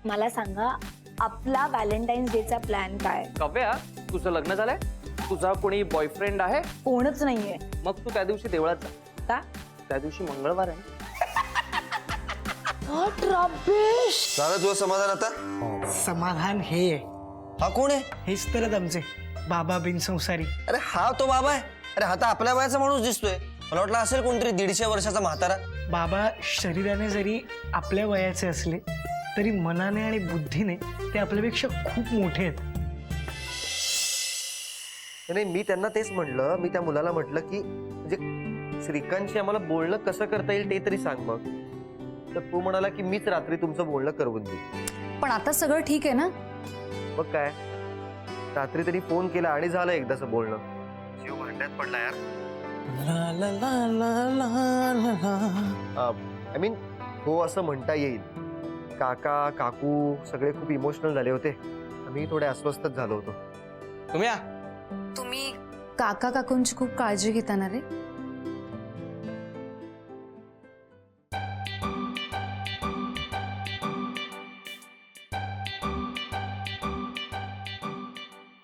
मला सांगा आपला व्हॅलेंटाईन्स डेचा प्लॅन काय? कव्या, तुझं लग्न झालंय? तुझा कोणी बॉयफ्रेंड आहे? कोणच नाहीये. मग तू त्या दिवशी देवळात जा. का? त्या दिवशी मंगळवार आहे. झालं तुझं समाधान आता? समाधान हे आहे. हा कोण आहे? हेच तर आमचे बाबा बिनसंसारी. अरे हा तो बाबा आहे. अरे हा तर आपल्या वयाचा माणूस दिसतोय. मला वाटलं असेल कोणतरी 150 वर्षाचा म्हातारा. बाबा शरीराने जरी आपल्या वयाचे असले तरी मनाने आणि बुद्धीने ते आपल्यापेक्षा खूप मोठे आहेत. नाही, मी त्यांना तेच म्हणलं. मी त्या मुलाला म्हटलं की म्हणजे श्रीकांतशी आम्हाला बोलणं कसं करता येईल ते तरी सांग मग. तर तो म्हणाला की मीच रात्री तुमचं बोलणं करवून देईन. पण आता सगळं ठीक आहे ना? मग काय, रात्री त्यांनी फोन केला आणि झालं एकदाचं बोलणं. जीव भांड्यात पडला यार. आय मीन हो असं म्हणता येईल. काका काकू सगळे खूप इमोशनल झाले होते. आम्ही थोडे अस्वस्थच झालो होतो. तुम्ही काका काकूंची खूप काळजी घेता ना रे?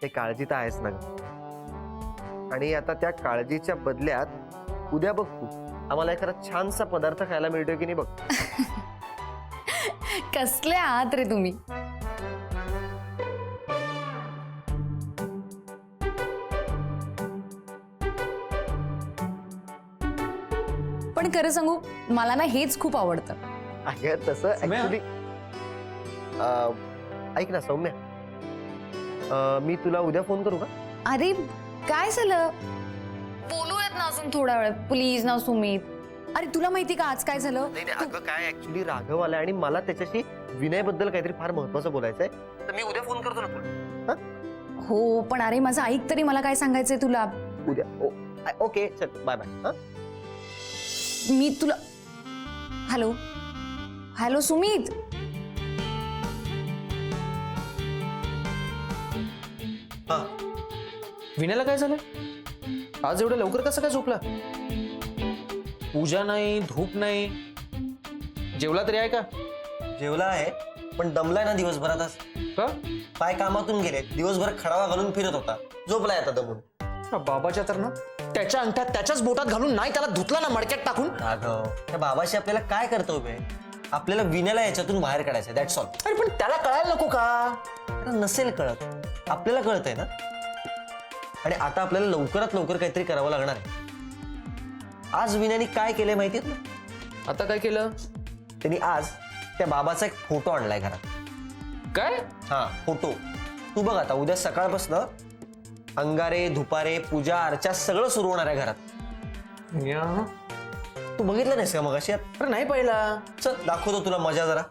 ते काळजी तर आहेच ना ग. आणि आता त्या काळजीच्या बदल्यात उद्या बघ तू आम्हाला एखादा छानसा पदार्थ खायला मिळतोय की नाही बघ. कसले आहात रे तुम्ही? पण खरं सांगू, मला ना हेच खूप आवडतं. अगं तसं ऍक्च्युली ऐक ना सौम्या, मी तुला उद्या फोन करू का? अरे काय झालं? बोलूयात ना अजून थोडा वेळ प्लीज ना सुमित. अरे तुला माहिती का आज काय झालं? नाही अगं काय ऍक्च्युली राघव आलाय आणि मला त्याच्याशी विनयबद्दल काहीतरी फार महत्वाचं बोलायचंय. तर मी उद्या फोन करतो ना तुला. हो पण अरे माझं ऐक तरी, मला काय सांगायचंय तुला. उद्या ओके चल बाय बाय. मी तुला हॅलो हॅलो सुमित. विनयला काय झालं? आज एवढं लवकर कसं काय झोपला? पूजा नाही, धूप नाही. जेवला तरी आहे का? जेवला आहे पण दमलाय ना दिवसभरातच. का? पाय कामातून गेले, दिवसभर खडावा घालून फिरत होता. झोपलाय आता दमून. बाबाच्या तर ना त्याच्या अंगठ्यात त्याच्याच बोटात घालून नाही त्याला धुतला ना मडक्यात टाकून. राघव, त्या बाबाशी आपल्याला काय कर्तव्य आहे? आपल्याला विण्याला याच्यातून बाहेर काढायचं, दॅट्स ऑल. अरे पण त्याला कळायला नको का? अरे नसेल कळत, आपल्याला कळतंय ना. आणि आता आपल्याला लवकरात लवकर काहीतरी करावं लागणार आहे. आज विण्याने काय केलंय माहितीये ना? आता काय केलं त्यांनी आज त्या बाबाचा एक फोटो आणलाय घरात. काय? हा फोटो. तू बघ आता उद्या सकाळपासून अंगारे धुपारे पूजा अर्चा सगळं सुरू होणार आहे घरात. तू बघितलं नाहीस का मग अशी? अरे नाही पाहिला. चल दाखवतो तुला मजा जरा.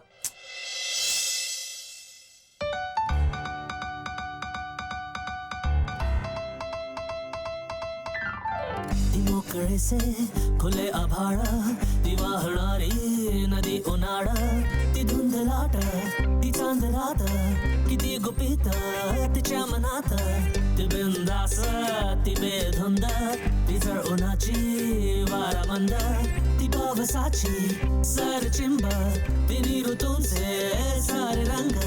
मोकळे से खुले आभाळ, ती वाहणारी नदी उन्हाळ, ती धुंद लाट, ती चांद रात, किती गुपित तिच्या मनात, ती बिंदास ती बेधुंद, ती जळ उन्हाची वारा मंद, ती पावसाची सर चिंब, तिन्ही ऋतूंचे सारे रंग.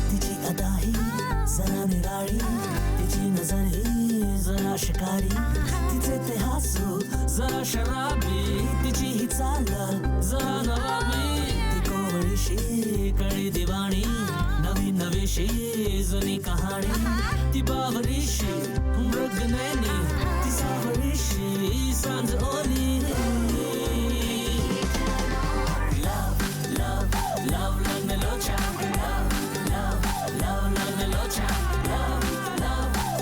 तिची अदाही जरा निराळी, तिची नजर ही जरा शिकारी, तिचे ते हसू जरा शराबी, तिची ही चाल जरा नवाबी, ती कोवळीशी कळी दिवाणी, नवी नवीशी जुनी कहाणी, ती बावरीशी मृगनयनी, ती सावळीशी सांज ओली. लव लव लव लागणे लोचा, लव लव लव लागणे लोचा, लव लव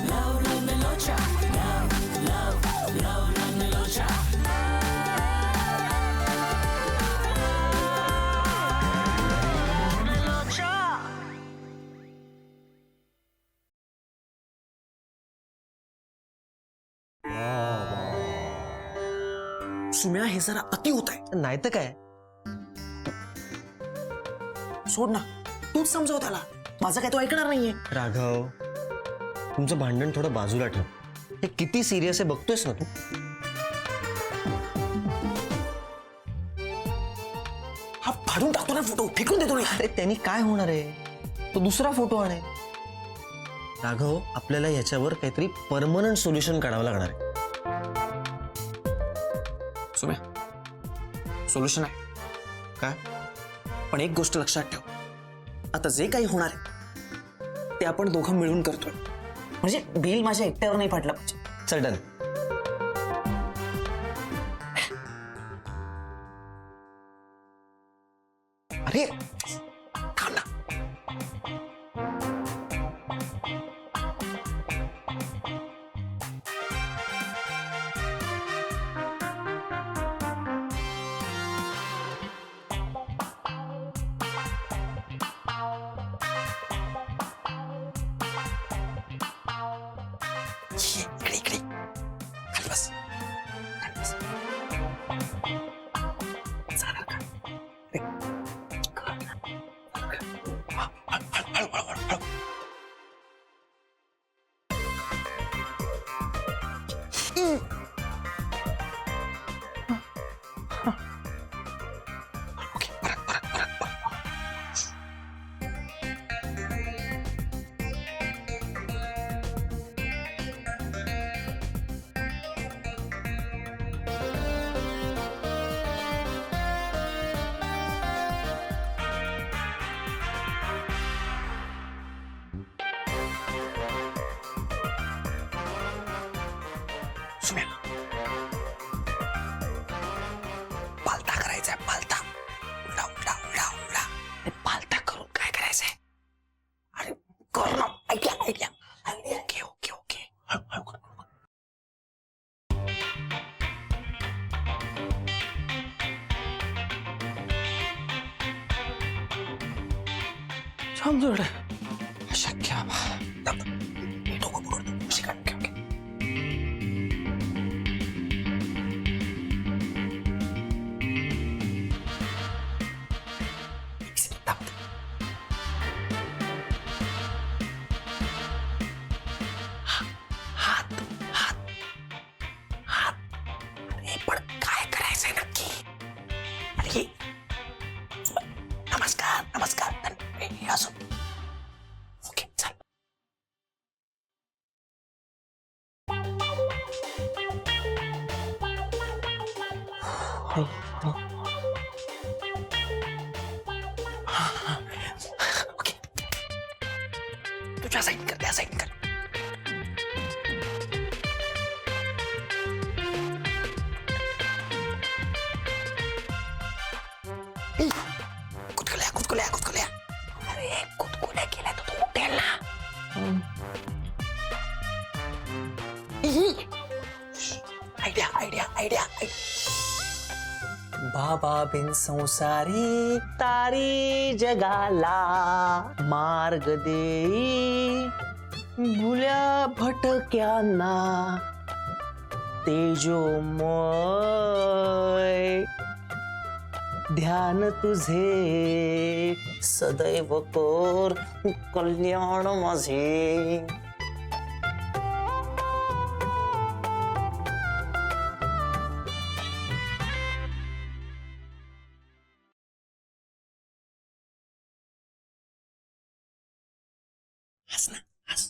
लव लागणे लोचा, लव लव लव लागणे लोचा. सुम्या हे जरा अति होत आहे. नाही तर काय. सोड ना, तूच समजव त्याला. माझं काय तो ऐकणार नाहीये. राघव, तुमचं भांडण थोडं बाजूला ठेव. हे किती सिरियस आहे बघतोयस ना तू. हा फाडून टाकतो ना फोटो, फेकून देतो ना. अरे त्यांनी काय होणार आहे, तो दुसरा फोटो आणे. राघव, आपल्याला याच्यावर काहीतरी परमनंट सोल्युशन काढावं लागणार आहे. सुम्या, सोल्युशन आहे काय? पण एक गोष्ट लक्षात ठेव. आता जे काही होणार आहे ते आपण दोघं मिळून करतोय. म्हणजे बिल माझ्या एकट्यावर नाही फाटला पाहिजे. चल डन. अरे थांब ना. इकडे इकडे खाली बस. खाली बस. चालेल का? अरे, हळू. ओके, परत. सुम्या, पालथा करायचा आहे. पालथा उडा. अरे पालथा करून काय करायचंय? अरे कर ना. आयडिया. ओके. हळू कर. समजूड शक्य. मी डोकं पकडतो. ओके. हात. अरे पण काय करायचंय नक्की? अरे नमस्कार. असो. ओके चल. ओके. तुझ्या साईड कर, त्या साईड कर. कुतकुल्या. अरे कुतकुल्या केल्या तर तू उठेल ना. आयडिया. बाबा बिन संसारी तारी जगाला मार्ग देई भुल्या भटक्यांना तेजोमय ध्यान तुझे सदैव कोर कल्याण माझे. हस ना, हस.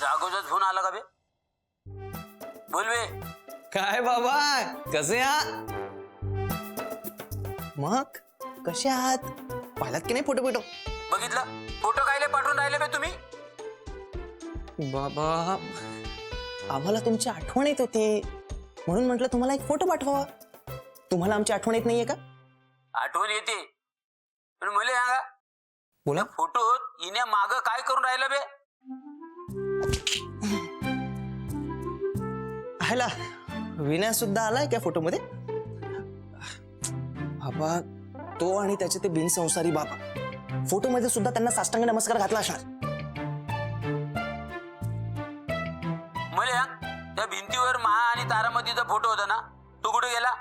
राघवचा फोन आला का बे? बोल बे. काय बाबा, कसे आहात? मग कसे आहात? पाहिलात की नाही फोटो? बघितला फोटो कायले पाठवून राहिले बे तुम्ही? बाबा, आम्हाला तुमची आठवण येत होती म्हणून म्हटलं तुम्हाला एक फोटो पाठवा. तुम्हाला आमची आठवण येत नाहीये का? आठवण येते पण मला सांगा बोला. फोटोत हिने माग काय करून राहिलं बे? ह्याला विनय सुद्धा आलाय त्या फोटोमध्ये? बाबा तो आणि त्याचे ते बिनसंसारी बाबा फोटोमध्ये सुद्धा त्यांना साष्टांग नमस्कार घातला असणार. मला सांग त्या भिंतीवर महा आणि तारामतीचा फोटो होता ना, तो कुठे गेला?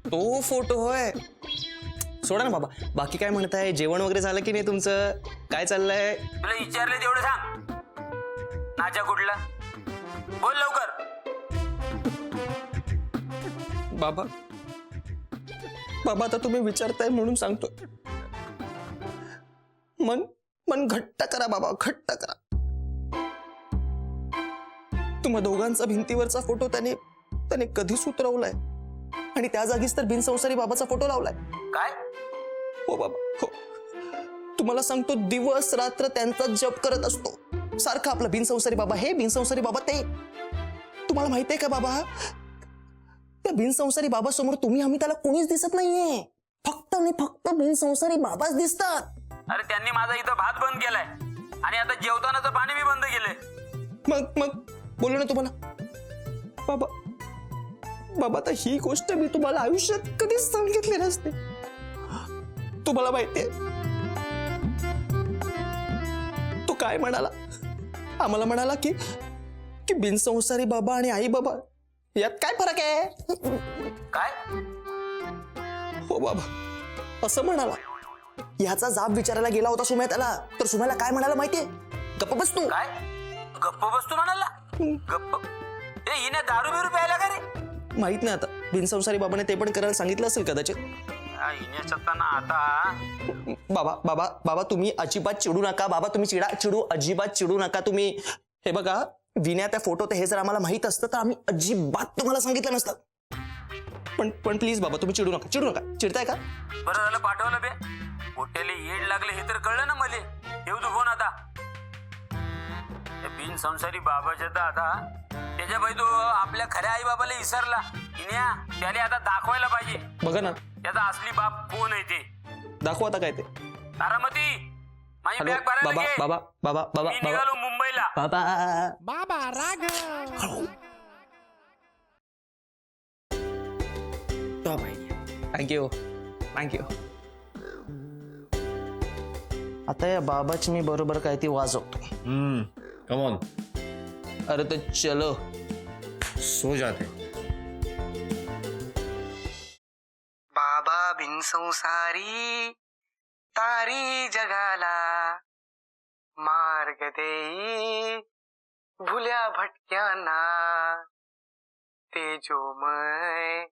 तो फोटो होय. सोडा ना बाबा, बाकी काय म्हणताय? जेवण वगैरे झालं की नाही तुमचं? काय चाललंय? तुला विचारले तेवढं सांग. नाचा कुठला? बोल लवकर. बाबा बाबा आता तुम्ही विचारताय म्हणून सांगतो. मन मन घट्ट करा बाबा, घट्ट करा. तुम्हा दोघांचा भिंतीवरचा फोटो त्याने कधीच उतरवलाय आणि त्या जागीच तर बिनसंसारी बाबाचा फोटो लावलाय. काय? हो बाबा हो. तुम्हाला सांगतो, दिवस रात्र त्यांचा जप करत असतो सारखा आपला बिनसंसारी बाबा हे, बिनसंसारी बाबा ते. तुम्हाला माहितीये का बाबा, त्या बिनसंसारी बाबा समोर तुम्ही आम्ही त्याला कोणीच दिसत नाहीये. फक्त आणि फक्त बिनसंसारी बाबाच दिसतात. अरे त्यांनी माझा इथं भात बंद केलाय आणि आता जेवतानाचं पाणी मी बंद केलंय. मग बोलू ना तुम्हाला बाबा. बाबा आता ही गोष्ट मी तुम्हाला आयुष्यात कधीच सांगितली नसते. तुम्हाला माहितीये तो काय म्हणाला? आम्हाला म्हणाला की बिनसंसारी बाबा आणि आई बाबा यात काय फरक आहे? काय? हो बाबा असं म्हणाला. ह्याचा जाब विचारायला गेला होता सुम्या त्याला, तर सुम्याला काय म्हणाला माहितीये? गप्प बस तू. काय? गप्प बसतो म्हणाला? गप्प? ए हिने दारू बिरू प्यायला का रे? माहित नाही आता, बिनसंसारी बाबाने ते पण करायला सांगितलं असेल कदाचित. हिने सत्ताना आता. बाबा बाबा बाबा तुम्ही अजिबात चिडू नका बाबा. तुम्ही अजिबात चिडू नका तुम्ही. हे बघा विनया त्या फोटोत हे जर आम्हाला माहित असतं तर आम्ही अजिबात तुम्हाला सांगितलं नसतं. पण प्लीज बाबा तुम्ही चिडू नका. चिडताय का? बरं झालं पाठवलं बे. पोट्याला येड लागले हे तर कळलं ना मले. ठेव तू फोन आता. बिन संसारी बाबाच्या तर आता त्याच्या बाई तो आपल्या खऱ्या आई बाबाला विसरला. इन्या त्याला आता दाखवायला पाहिजे. बघा ना त्याचा असली बाप कोण आहे ते. दाखवा आता काय ते. तारामती माझी हॅलो बॅग भरायला बाबा घे. बाबा बाबा बाबा मी बाबा निघालो मुंबईला. बाबा थँक्यू. आता या बाबाची मी बरोबर काय ती वाजवतो. कम ऑन, अरे तो चलो सो जाते. बाबा बिनसंसारी तारी जगाला मार्ग देई भुल्या भटक्यांना. तेजोमय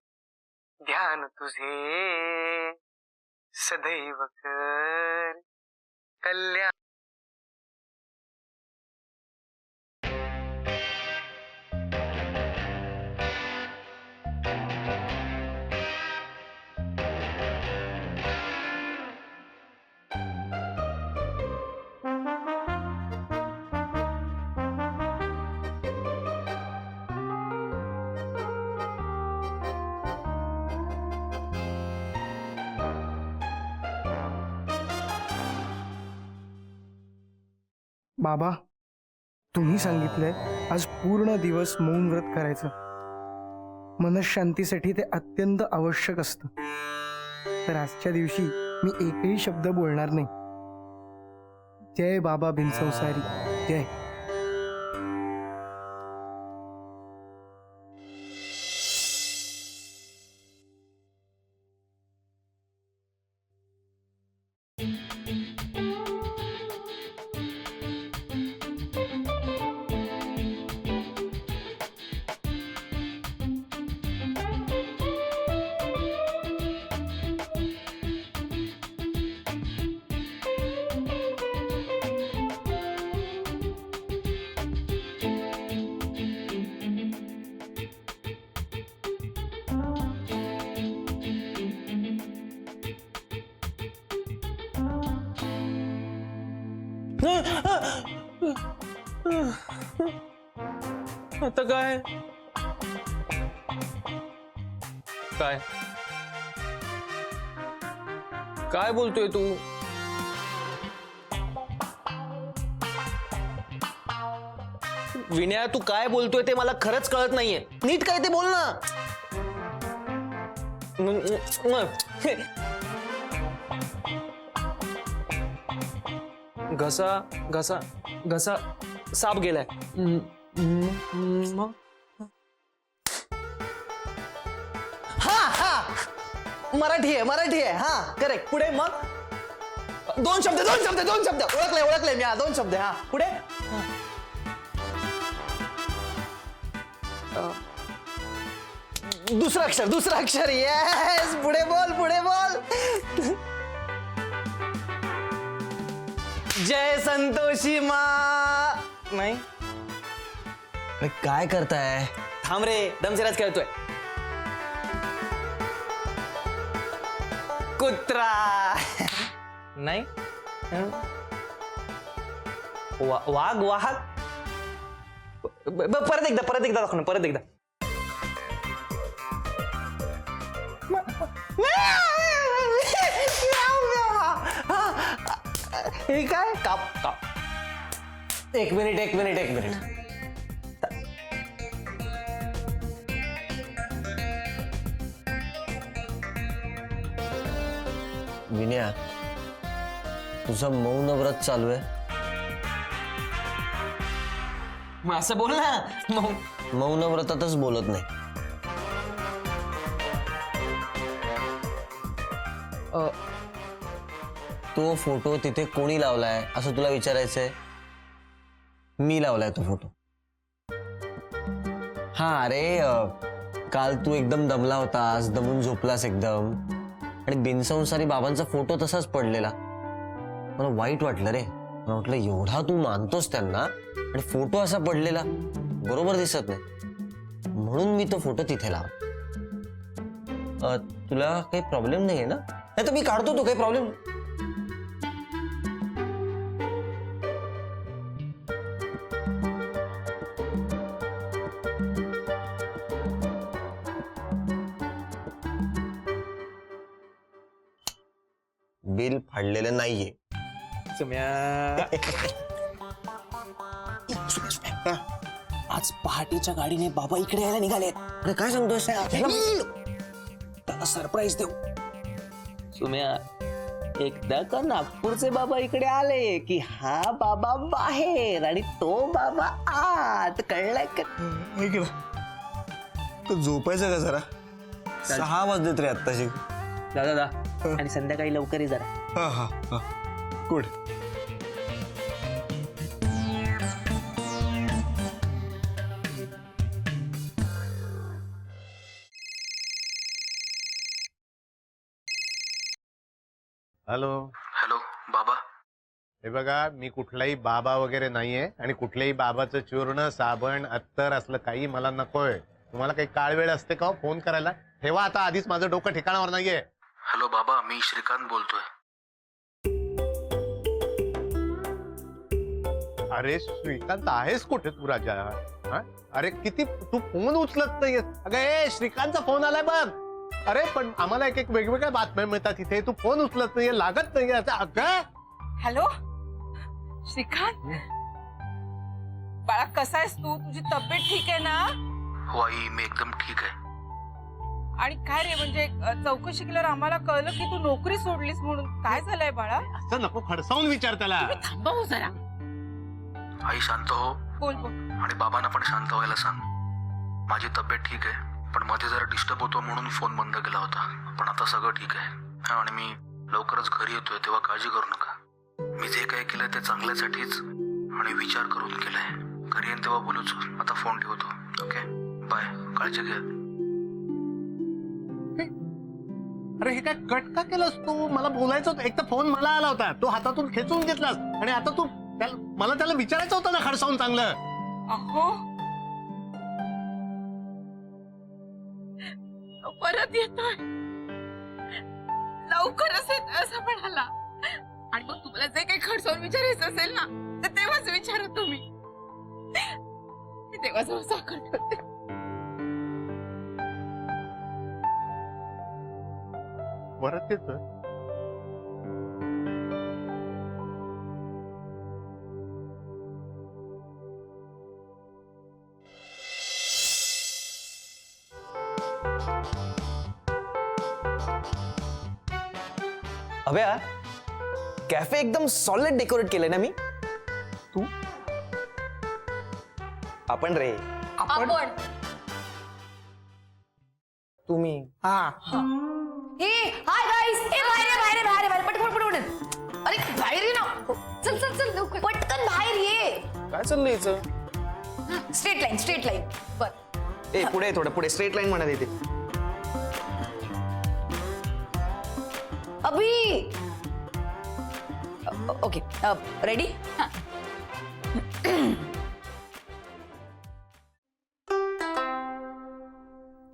ध्यान तुझे सदैव कर कल्याण. बाबा तुम्ही सांगितलंय आज पूर्ण दिवस मौन व्रत करायचं. मनशांतीसाठी ते अत्यंत आवश्यक असतं. तर आजच्या दिवशी मी एकही शब्द बोलणार नाही. जय बाबा बिनसंसारी जय. आता काय काय बोलतोय तू? विनया, तू काय बोलतोय ते मला खरंच कळत नाहीये. नीट काय ते बोल ना. घसा घसा घसा साप गेलाय. मग हा हा मराठी आहे हा करेक्ट. पुढे मग दोन शब्द ओळखले मी. हा 2 शब्द. हा पुढे दुसरं अक्षर. येस, पुढे बोल. जय संतोषी मा. नाही, अरे काय करताय? थांब रे, दमसिराज खेळतोय. कुत्रा. नाही, वाघ. परत एकदा दाखव ना, परत एकदा. हे काय? काप. एक मिनिट. विनया, तुझं मौन व्रत चालू आहे. मग असं बोल ना. मौन व्रतातच बोलत नाही. तो फोटो तिथे कोणी लावलाय असं तुला विचारायचंय? मी लावलाय तो फोटो. हा, अरे काल तू एकदम दमला होतास, दमून झोपलास एकदम, आणि बिनसंसारी बाबांचा फोटो तसाच पडलेला. मला वाईट वाटलं रे. मला वाटलं एवढा तू मानतोस त्यांना आणि फोटो असा पडलेला बरोबर दिसत नाही, म्हणून मी तो फोटो तिथे लावला. तुला काही प्रॉब्लेम नाहीये ना? नाही तर मी काढतो, तो काही प्रॉब्लेम. बिल फाडलेलं नाहीये. आज पहाटेच्या गाडीने बाबा इकडे यायला निघालेत. अरे काय सांगतोस? त्याला सरप्राईज देऊ. सुम्या, एकदा का नागपूरचे बाबा इकडे आले की हा बाबा बाहेर आणि तो बाबा आत. कळलंय का? तू झोपायचं का जरा? 6 वाजलेत रे आत्ताशी. दादा आणि संध्याकाळी लवकर ये जरा. हा गुड. हॅलो बाबा. हे बघा, मी कुठलाही बाबा वगैरे नाहीये आणि कुठल्याही बाबाचं चूर्ण, साबण, अत्तर असलं काही मला नकोय. तुम्हाला काही काळ वेळ असते का फोन करायला? ठेवा आता, आधीच माझं डोकं ठिकाणावर नाहीये. हॅलो बाबा, मी श्रीकांत बोलतोय. अरे श्रीकांत, आहेस कुठे तू राजा? हा? अरे किती तू फोन उचलत नाहीयेस. अगं ए, श्रीकांतचा फोन आलाय बघ. अरे पण आम्हाला एक वेगवेगळ्या बातम्या मिळतात इथे. तू फोन उचलत नाहीये, लागत नाहीये. अगं हॅलो श्रीकांत, बाळा कसा आहेस तू? तुझी तब्येत ठीक आहे ना? हो आई, मी एकदम ठीक आहे. आणि काय रे, म्हणजे चौकशी केल्यावर आम्हाला कळलं की तू नोकरी सोडलीस म्हणून. काय झालंय बाळा? असं नको खडसावून विचार त्याला. थांबा हो जरा. आई शांत हो. बोल. आणि बाबांना पण शांत व्हायला सांग. माझी तब्येत ठीक आहे, पण मध्ये जरा डिस्टर्ब होतो म्हणून फोन बंद केला होता. पण आता सगळं ठीक आहे आणि मी लवकरच घरी येतोय, तेव्हा काळजी करू नका. मी जे काही केलंय ते चांगल्यासाठीच आणि विचार करून केलंय. घरी येईन तेव्हा बोलूच. आता फोन ठेवतो. Okay, bye. काळजी घ्या. अरे हे काय कट का केलंस तू? मला बोलायचं होतं. एक तर फोन मला आला होता, तू हातातून खेचून घेतलास आणि आता तू मला त्याला विचारायचं होतं ना खडसावून चांगलं. अहो परत येतोय, लवकरच येतोय असं म्हणाला. आणि मग तुम्हाला जे काही खडसावून विचारायचं असेल ना, तर तेव्हाच विचारा तुम्ही. मी तेव्हाच साखर ठेवते. परत येतोय? अभ्या कॅफे एकदम सॉलिड डेकोरेट केलंय ना मी. तू आपण रे आपण तुम्ही हा हे हाय गाईस ए बाहेर पटकन अरे बाहेर ये ना. चल चल चल लवकर पटकन बाहेर ये. काय चाललंय याचं? स्ट्रेट लाईन बर. ए पुढे थोडं पुढे स्ट्रेट लाईन म्हणत येते. Abhi okay ready.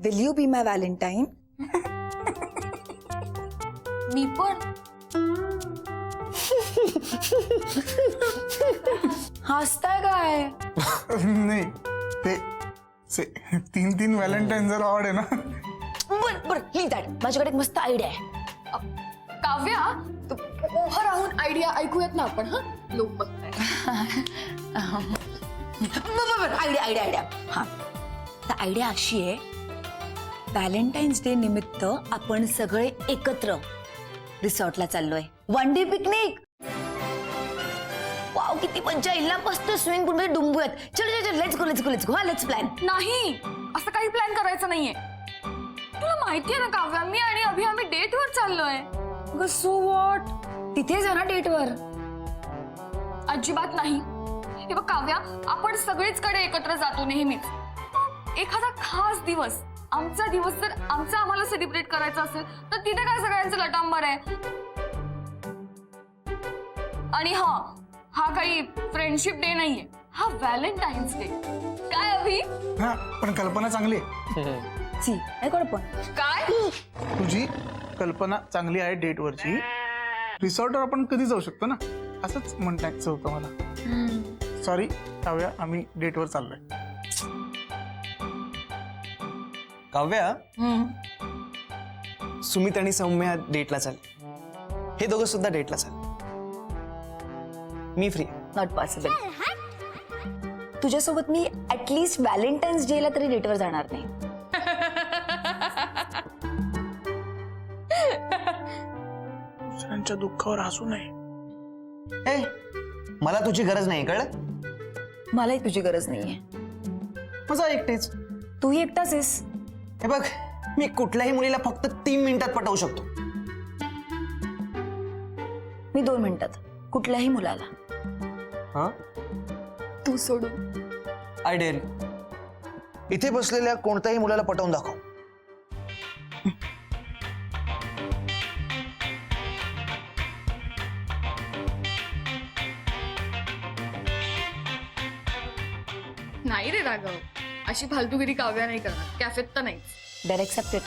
Will you be my valentine? मी पण. हसताय काय? नाही ते 3 व्हॅलेंटाईन जर आवड आहे ना. बर लिह दॅट. माझ्याकडे एक मस्त आयडिया आहे. काव्या उभं राहून आयडिया ऐकूयात ना आपण. हा लोक बघताय. आयडिया हा, तर आयडिया अशी आहे, व्हॅलेंटाईन्स डे निमित्त आपण सगळे एकत्र रिसॉर्टला चाललोय. 1 डे पिकनिक. वाव, किती मजा येईल ना. मस्त स्विमिंग पूल मध्ये डुंबूयात. चल लेट्स गो. हा लेट्स प्लॅन. नाही असं काही प्लॅन करायचं नाहीये. तुला माहितीये ना काव्या, मी आणि अभि आम्ही डेटवर चाललोय. So what? तिथे जा ना डेटवर. अजिबात नाही. हे बघ काव्या, आपण सगळेच कडे एकत्र जातो नेहमीच. एखादा खास दिवस, आमचा दिवस जर आम्हाला सेलिब्रेट करायचा असेल तर तिथे काय सगळ्यांचं लटांबर आहे. आणि हा काही फ्रेंडशिप डे नाहीये, हा व्हॅलेंटाईन्स डे. काय अभि? हा पण कल्पना चांगली आहे. सी नाही कोण पण काय तुझी कल्पना चांगली आहे डेटवरची. रिसॉर्टवर आपण कधी जाऊ शकतो ना, असंच म्हणण्याचं होतं मला. सॉरी काव्या, आम्ही डेटवर चाललोय. काव्या सुमित आणि सौम्या डेटला चाल. हे दोघं सुद्धा डेटला चाल. मी फ्री. Not possible. तुझ्यासोबत मी ऍटलीस्ट व्हॅलेंटाईन्स डे ला तरी डेटवर जाणार नाही. दुसऱ्यांच्या दुःखावर हसू नये. ए मला तुझी गरज नाही, कळलं? मलाही तुझी गरज नाहीये. मजा एकटेच. तूही एकटाच आहेस. हे बघ, मी कुठल्याही मुलीला फक्त 3 मिनिटात पटवू शकतो. मी 2 मिनिटात कुठल्याही मुलाला. हा तू सोडून. I dare. इथे बसलेल्या कोणत्याही मुलाला पटवून दाखव. नाही रे राघव, अशी फालतूगिरी काव्या नाही करणार. कॅफेत तर नाही. Dare accepted.